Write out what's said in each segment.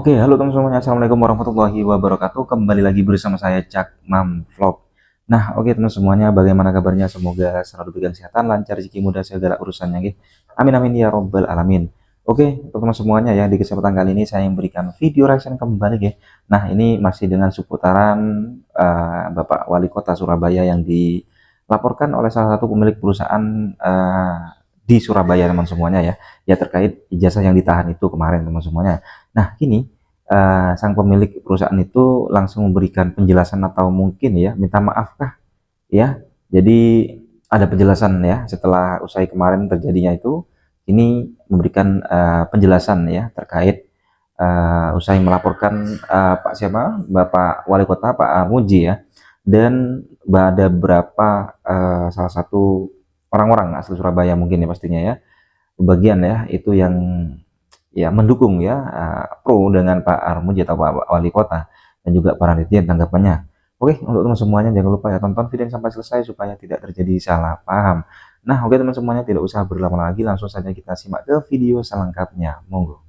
Oke, halo teman semuanya. Assalamualaikum warahmatullahi wabarakatuh. Kembali lagi bersama saya Cak Mam Vlog. Nah, oke teman semuanya, bagaimana kabarnya? Semoga selalu diberikan kesehatan, lancar rezeki, mudah segala urusannya, nggih. Amin amin ya robbal alamin. Oke, teman semuanya ya, di kesempatan kali ini saya memberikan video reaction kembali, nggih. Nah, ini masih dengan seputaran Bapak Wali Kota Surabaya yang dilaporkan oleh salah satu pemilik perusahaan di Surabaya, teman semuanya ya. Ya terkait ijazah yang ditahan itu kemarin, teman semuanya. Nah, kini sang pemilik perusahaan itu langsung memberikan penjelasan atau mungkin ya minta maaf kah ya. Jadi ada penjelasan ya setelah usai kemarin terjadinya itu, ini memberikan penjelasan ya terkait usai melaporkan Pak siapa Bapak Wali Kota Pak Armuji ya, dan ada beberapa salah satu orang-orang asli Surabaya mungkin ya pastinya ya, bagian ya itu yang ya mendukung ya pro dengan Pak Armuji atau Pak Wali Kota, dan juga para netizen tanggapannya. Oke, untuk teman semuanya jangan lupa ya tonton video sampai selesai supaya tidak terjadi salah paham. Nah, oke teman semuanya, tidak usah berlama-lama lagi, langsung saja kita simak ke video selengkapnya. Monggo.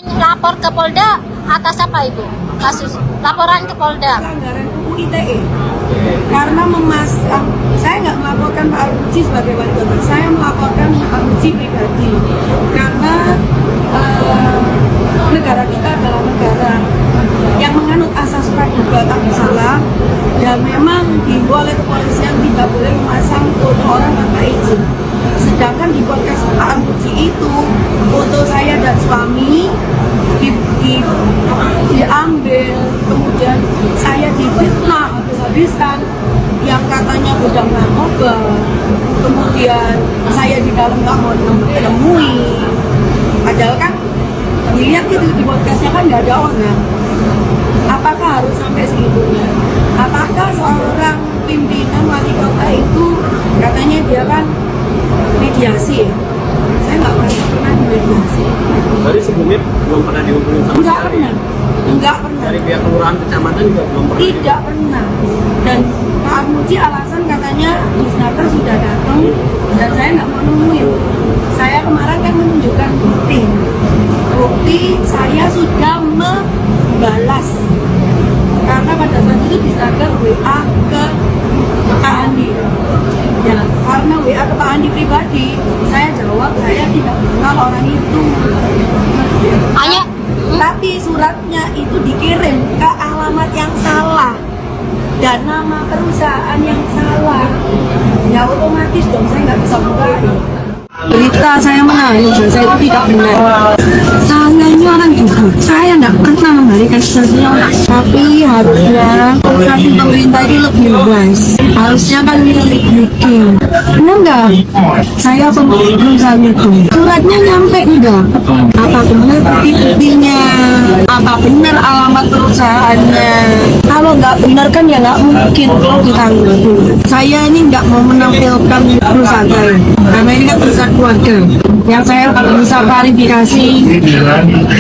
Lapor ke Polda atas apa itu? Kasus laporan ke Polda. Pelanggaran UU ITE karena memasang, saya nggak melaporkan Pak Armuji sebagai wali kota, saya melaporkan Pak Armuji pribadi karena negara kita adalah negara yang menganut asas praduga tak bersalah, dan memang dihimbau oleh kepolisian tidak boleh memasang foto orang tanpa izin. Sedangkan di podcast Pak Armuji itu foto saya dan suami diambil, kemudian saya difitnah habis-habisan yang katanya gudang narkoba, kemudian saya di dalam nggak mau ditemui, padahal kan dilihat gitu di podcastnya kan nggak ada orang. Apakah harus sampai segitunya? Apakah seorang pimpinan wali kota itu katanya dia kan mediasi ya? Saya nggak pernah dimediasi. Dari sebelumnya belum pernah dihubungin sama Nggak sekali. pernah. Nggak pernah. Dari pihak kelurahan kecamatan juga belum pernah. Tidak pernah. Dan Pak Armuji alasan katanya Disnaker sudah datang dan saya nggak mau nemuin. Saya kemarin kan menunjukkan bukti saya sudah membalas, karena pada saat itu Disnaker WA ke Pak Andi ya, karena WA ke Pak Andi pribadi, saya jawab saya tidak mengenal orang itu. Hanya Tapi suratnya itu dikirim ke alamat yang salah dan nama perusahaan yang salah. Ya otomatis dong saya nggak bisa buka. Berita saya menangis, saya itu tidak benar. Saya ini orang jujur, saya tidak pernah membalikan sesuatu. Tapi harusnya instansi pemerintah itu lebih luas. Harusnya kan bikin. Benar nggak? Saya pemilik perusahaan itu. Suratnya nyampe enggak? Apa benar bukti-buktinya? Apa benar alamat perusahaannya? Kalau nggak benar kan ya nggak mungkin ditanggung. Saya ini nggak mau menampilkan perusahaan saya, karena ini kan perusahaan keluarga. Yang saya bisa klarifikasi,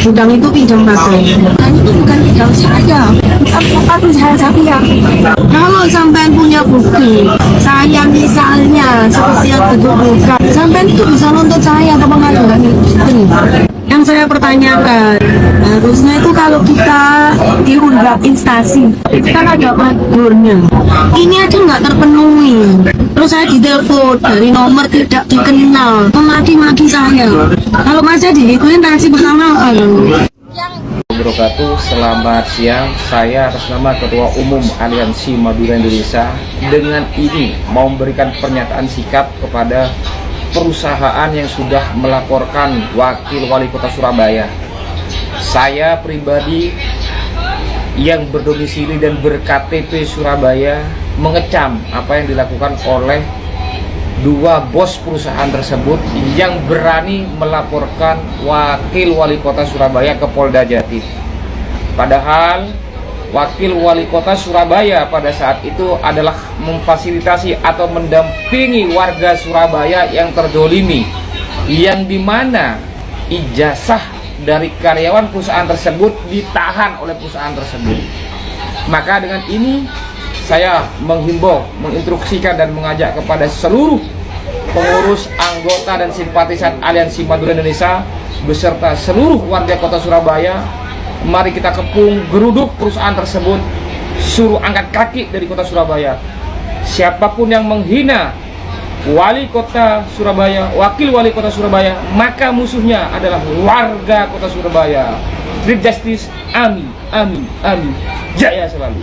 gudang itu pinjam pakai. Dan itu bukan pinjam saya, apa saya ya. Kalau sampai punya bukti, saya misalnya seperti yang bukan, sampai itu bisa nuntut saya ke pengadilan itu. Yang saya pertanyakan, harusnya itu kalau kita diundang instansi, kan ada prosedurnya. Ini aja nggak terpenuhi. Terus saya ditelepon dari nomor tidak dikenal, memaki-maki saya. Kalau masih diikutin reaksi pertama apa? Wabarakatuh. Selamat siang, saya atas nama Ketua Umum Aliansi Madura Indonesia dengan ini mau memberikan pernyataan sikap kepada perusahaan yang sudah melaporkan Wakil Wali Kota Surabaya. Saya pribadi yang berdomisili dan ber-KTP Surabaya mengecam apa yang dilakukan oleh dua bos perusahaan tersebut yang berani melaporkan Wakil Wali Kota Surabaya ke Polda Jatim. Padahal Wakil Wali Kota Surabaya pada saat itu adalah memfasilitasi atau mendampingi warga Surabaya yang terdolimi, yang dimana ijazah dari karyawan perusahaan tersebut ditahan oleh perusahaan tersebut. Maka dengan ini saya menghimbau, menginstruksikan dan mengajak kepada seluruh pengurus, anggota dan simpatisan Aliansi Madura Indonesia beserta seluruh warga Kota Surabaya Mari kita kepung, geruduk perusahaan tersebut, suruh angkat kaki dari kota Surabaya. Siapapun yang menghina wali kota Surabaya, wakil wali kota Surabaya, maka musuhnya adalah warga kota Surabaya. Street Justice, amin, amin, amin, jaya selalu.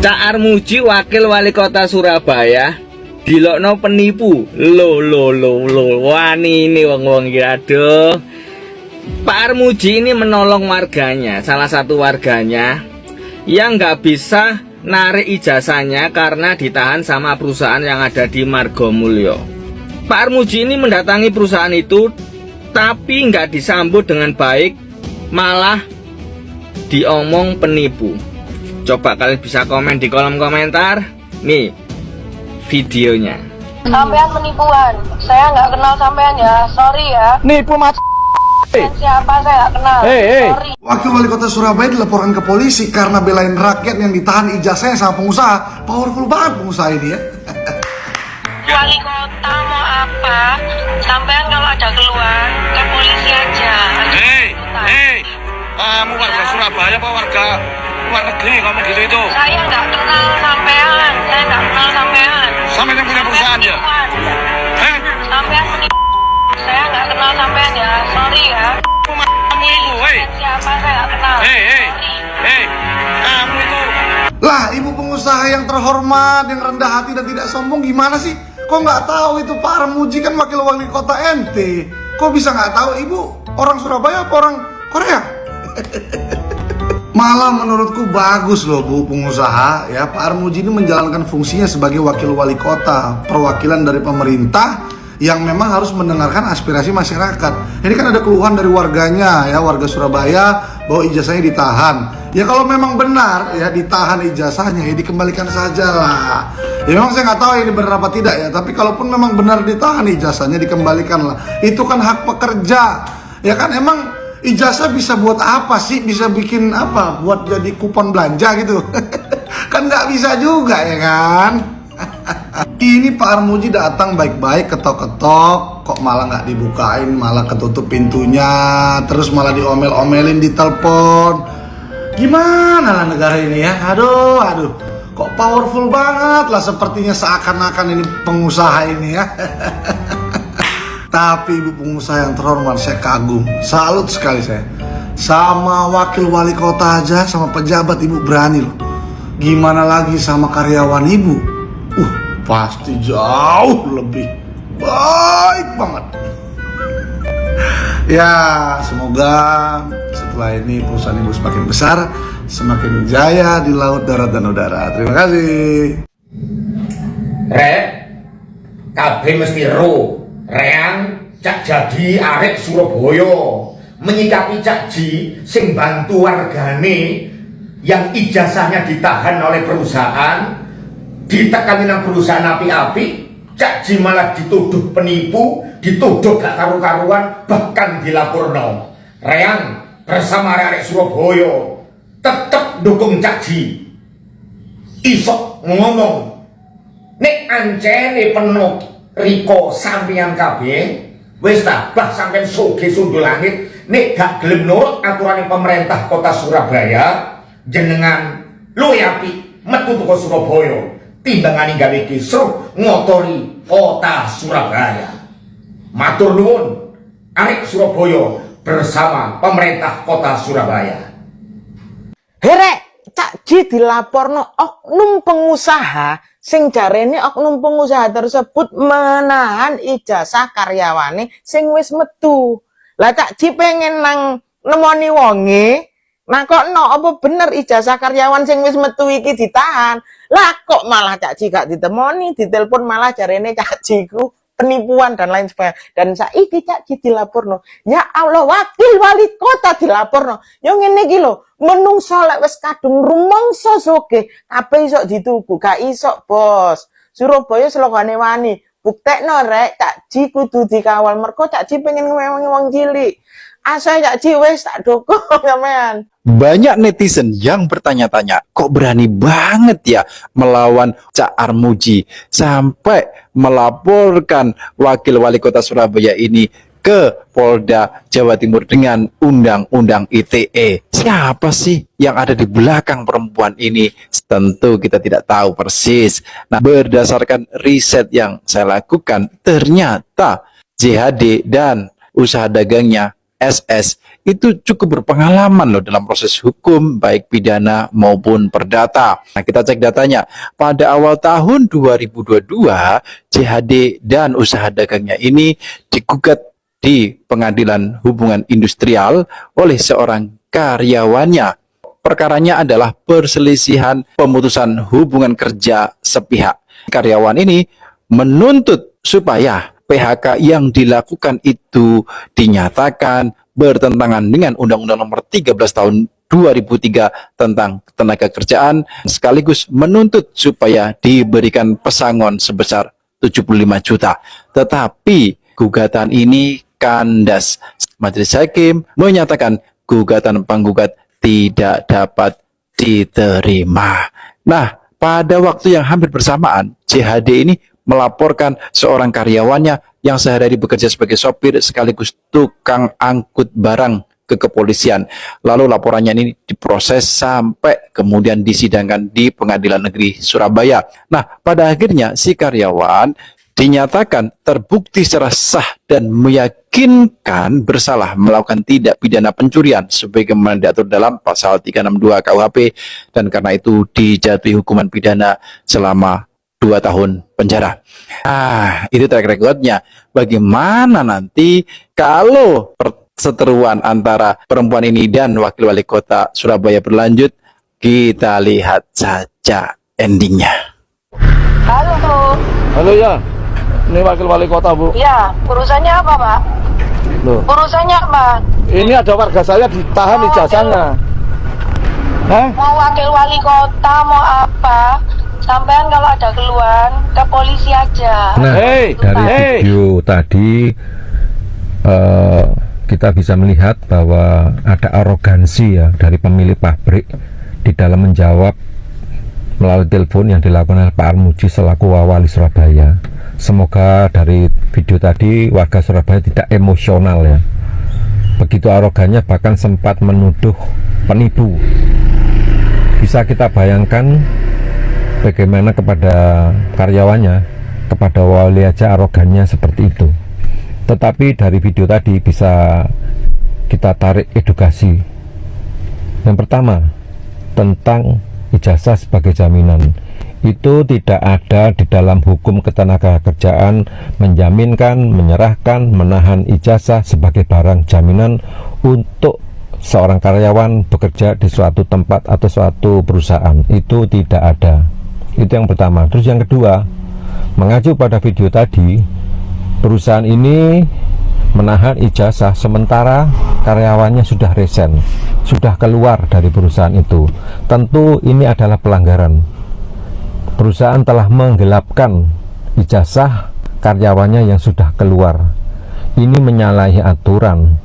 Cak Armuji wakil wali kota Surabaya dilokno penipu. Lo wani ini wong-wong iki, aduh. Pak Armuji ini menolong warganya, salah satu warganya yang nggak bisa narik ijazahnya karena ditahan sama perusahaan yang ada di Margomulyo. Pak Armuji ini mendatangi perusahaan itu tapi nggak disambut dengan baik, malah diomong penipu. Coba kalian bisa komen di kolom komentar. Nih videonya. Sampean penipuan, saya nggak kenal sampean ya, sorry ya. Nipu mat. Siapa saya nggak kenal, sorry. Wakil Wali Kota Surabaya dilaporkan ke polisi karena belain rakyat yang ditahan ijazahnya sama pengusaha. Powerful banget pengusaha ini ya. Wali kota mau apa? Sampean kalau ada keluhan ke polisi aja. Kamu warga Surabaya apa warga luar negeri ngomong gitu itu? Saya nggak kenal sampean, saya nggak kenal sampean. Sampai yang punya perusahaan ya? Sampean penipuan, saya nggak kenal sampean ya, sorry ya. Kamu itu, Siapa saya nggak kenal. kamu itu. Lah, ibu pengusaha yang terhormat, yang rendah hati dan tidak sombong gimana sih? Kok nggak tahu itu Pak Armuji kan wakil wali kota NT? Kok bisa nggak tahu ibu orang Surabaya apa orang Korea? Malah menurutku bagus loh Bu pengusaha ya, Pak Armuji ini menjalankan fungsinya sebagai wakil wali kota, perwakilan dari pemerintah yang memang harus mendengarkan aspirasi masyarakat. Ini kan ada keluhan dari warganya ya, warga Surabaya bahwa ijazahnya ditahan. Ya kalau memang benar ya ditahan ijazahnya ya dikembalikan saja lah. Ya memang saya nggak tahu ini benar apa tidak ya, tapi kalaupun memang benar ditahan ijazahnya dikembalikan lah. Itu kan hak pekerja. Ya kan emang ijazah bisa buat apa sih? Bisa bikin apa? Buat jadi kupon belanja gitu? Kan nggak bisa juga ya kan? Ini Pak Armuji datang baik-baik, ketok-ketok, kok malah nggak dibukain, malah ketutup pintunya, terus malah diomel-omelin di telepon. Gimana lah negara ini ya? Aduh, kok powerful banget lah sepertinya seakan-akan ini pengusaha ini ya. Tapi ibu pengusaha yang terhormat, saya kagum, salut sekali saya. Sama wakil wali kota aja, sama pejabat ibu berani loh. Gimana lagi sama karyawan ibu? Pasti jauh lebih baik banget. Ya, semoga setelah ini perusahaan ibu semakin besar, semakin jaya di laut, darat, dan udara. Terima kasih. Rek, kabeh mesti ro. Reang Cak Jadi arek Surabaya menyikapi Cak Ji sing bantu wargane yang ijazahnya ditahan oleh perusahaan, ditekanin nang perusahaan api-api. Cak Ji malah dituduh penipu, dituduh gak karu-karuan, bahkan dilaporno. Reang bersama arek Surabaya tetep dukung Cak Ji. Isok ngomong nek ancene penuh Riko sampeyan kabeh wis ta bah sampeyan soge sundul langit nek gak gelem nurut aturane pemerintah kota Surabaya, jenengan luwih apik metu teko Surabaya timbangane gawe kisruh ngotori kota Surabaya. Matur nuwun arek Surabaya bersama pemerintah kota Surabaya. Herek, Cak Ji dilaporno oknum pengusaha sing jarene oknum pengusaha tersebut menahan ijazah karyawane sing wis metu. Lah Cak Ji pengen nang nemoni wonge, nah kok apa bener ijazah karyawan sing wis metu iki ditahan. Lah kok malah Cak Ji gak ditemoni, ditelepon malah jarene Cak Ji ku penipuan dan lain sebagainya. Dan saiki Cak Ji dilaporno. Ya Allah, wakil wali kota dilaporno. Yo ngene iki lho, menungso lek wis kadung rumangsa soge, kabeh iso dituku, gak iso, Bos. Surabaya slogane wani, buktekno rek, Cak Ji kudu dikawal mergo Cak Ji pengen ngewengi wong cilik. Asal Cak Ji wis tak dukung sampean. Banyak netizen yang bertanya-tanya, kok berani banget ya melawan Cak Armuji sampai melaporkan wakil wali kota Surabaya ini ke Polda Jawa Timur dengan Undang-Undang ITE. Siapa sih yang ada di belakang perempuan ini? Tentu kita tidak tahu persis. Nah, berdasarkan riset yang saya lakukan, ternyata JHD dan usaha dagangnya SS itu cukup berpengalaman loh dalam proses hukum baik pidana maupun perdata. Nah, kita cek datanya. Pada awal tahun 2022, JHD dan usaha dagangnya ini digugat di Pengadilan Hubungan Industrial oleh seorang karyawannya. Perkaranya adalah perselisihan pemutusan hubungan kerja sepihak. Karyawan ini menuntut supaya PHK yang dilakukan itu dinyatakan bertentangan dengan Undang-Undang Nomor 13 Tahun 2003 tentang Tenaga Kerjaan, sekaligus menuntut supaya diberikan pesangon sebesar 75 juta. Tetapi gugatan ini kandas. Majelis Hakim menyatakan gugatan penggugat tidak dapat diterima. Nah, pada waktu yang hampir bersamaan, JHD ini melaporkan seorang karyawannya yang sehari-hari bekerja sebagai sopir sekaligus tukang angkut barang ke kepolisian. Lalu laporannya ini diproses sampai kemudian disidangkan di Pengadilan Negeri Surabaya. Nah, pada akhirnya si karyawan dinyatakan terbukti secara sah dan meyakinkan bersalah melakukan tindak pidana pencurian sebagaimana diatur dalam pasal 362 KUHP, dan karena itu dijatuhi hukuman pidana selama 2 tahun penjara. Itu track recordnya. Bagaimana nanti kalau perseteruan antara perempuan ini dan wakil wali kota Surabaya berlanjut? Kita lihat saja endingnya. Halo. Halo ya, ini wakil wali kota Bu. Ya, urusannya apa Pak? Loh, Urusannya apa? ini ada warga saya ditahan ijazahnya. Hah? Mau wakil wali kota, mau apa? Sampean kalau ada keluhan ke polisi aja. Nah, Hey, dari hey. video tadi kita bisa melihat bahwa ada arogansi ya dari pemilik pabrik di dalam menjawab melalui telepon yang dilakukan oleh Pak Armuji selaku wali Surabaya. Semoga dari video tadi warga Surabaya tidak emosional ya. Begitu arogannya, bahkan sempat menuduh penipu. Bisa kita bayangkan bagaimana kepada karyawannya, kepada wali aja arogannya seperti itu. Tetapi dari video tadi bisa kita tarik edukasi. Yang pertama, tentang ijazah sebagai jaminan. Itu tidak ada di dalam hukum ketenagakerjaan menjaminkan, menyerahkan, menahan ijazah sebagai barang jaminan untuk seorang karyawan bekerja di suatu tempat atau suatu perusahaan. Itu tidak ada. Itu yang pertama. Terus yang kedua, mengacu pada video tadi, perusahaan ini menahan ijazah sementara karyawannya sudah resign, sudah keluar dari perusahaan itu. Tentu ini adalah pelanggaran. Perusahaan telah menggelapkan ijazah karyawannya yang sudah keluar. Ini menyalahi aturan.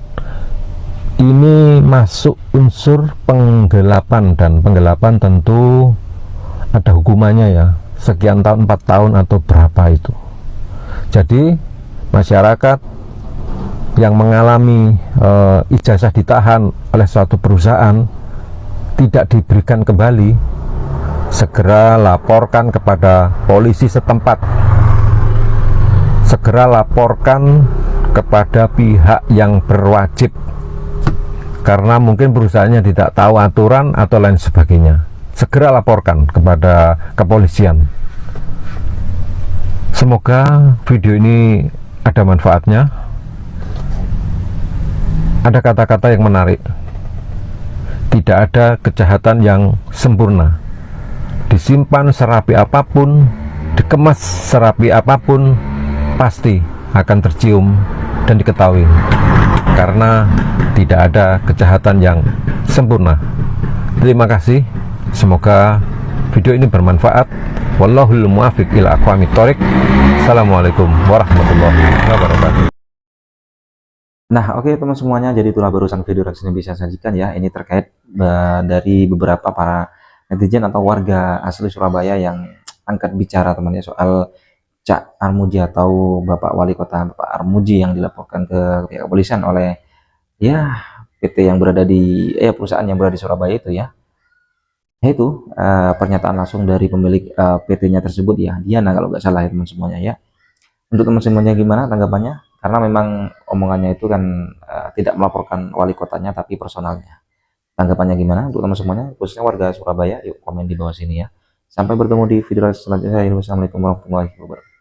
Ini masuk unsur penggelapan, dan penggelapan tentu ada hukumannya ya, sekian tahun, 4 tahun atau berapa itu. Jadi masyarakat yang mengalami ijazah ditahan oleh suatu perusahaan tidak diberikan kembali, segera laporkan kepada polisi setempat, segera laporkan kepada pihak yang berwajib, karena mungkin perusahaannya tidak tahu aturan atau lain sebagainya. Segera laporkan kepada kepolisian. Semoga video ini ada manfaatnya. Ada kata-kata yang menarik. Tidak ada kejahatan yang sempurna. Disimpan serapi apapun, dikemas serapi apapun, pasti akan tercium dan diketahui. Karena tidak ada kejahatan yang sempurna. Terima kasih. Semoga video ini bermanfaat. Wallahul muwaffiq ila aqwamit thoriq. Assalamualaikum warahmatullahi wabarakatuh. Nah, oke teman semuanya, jadi itulah barusan video reaksi yang bisa saya sajikan ya. Ini terkait dari beberapa para netizen atau warga asli Surabaya yang angkat bicara teman-teman soal Cak Armuji atau Bapak Wali Kota Bapak Armuji yang dilaporkan ke pihak kepolisian oleh ya PT yang berada di perusahaan yang berada di Surabaya itu ya. Itu pernyataan langsung dari pemilik PT-nya tersebut ya, Diana kalau nggak salah ya teman semuanya ya. Untuk teman semuanya gimana tanggapannya? Karena memang omongannya itu kan tidak melaporkan wali kotanya tapi personalnya. Tanggapannya gimana untuk teman semuanya, khususnya warga Surabaya? Yuk komen di bawah sini ya. Sampai bertemu di video selanjutnya. Wassalamualaikum warahmatullahi wabarakatuh.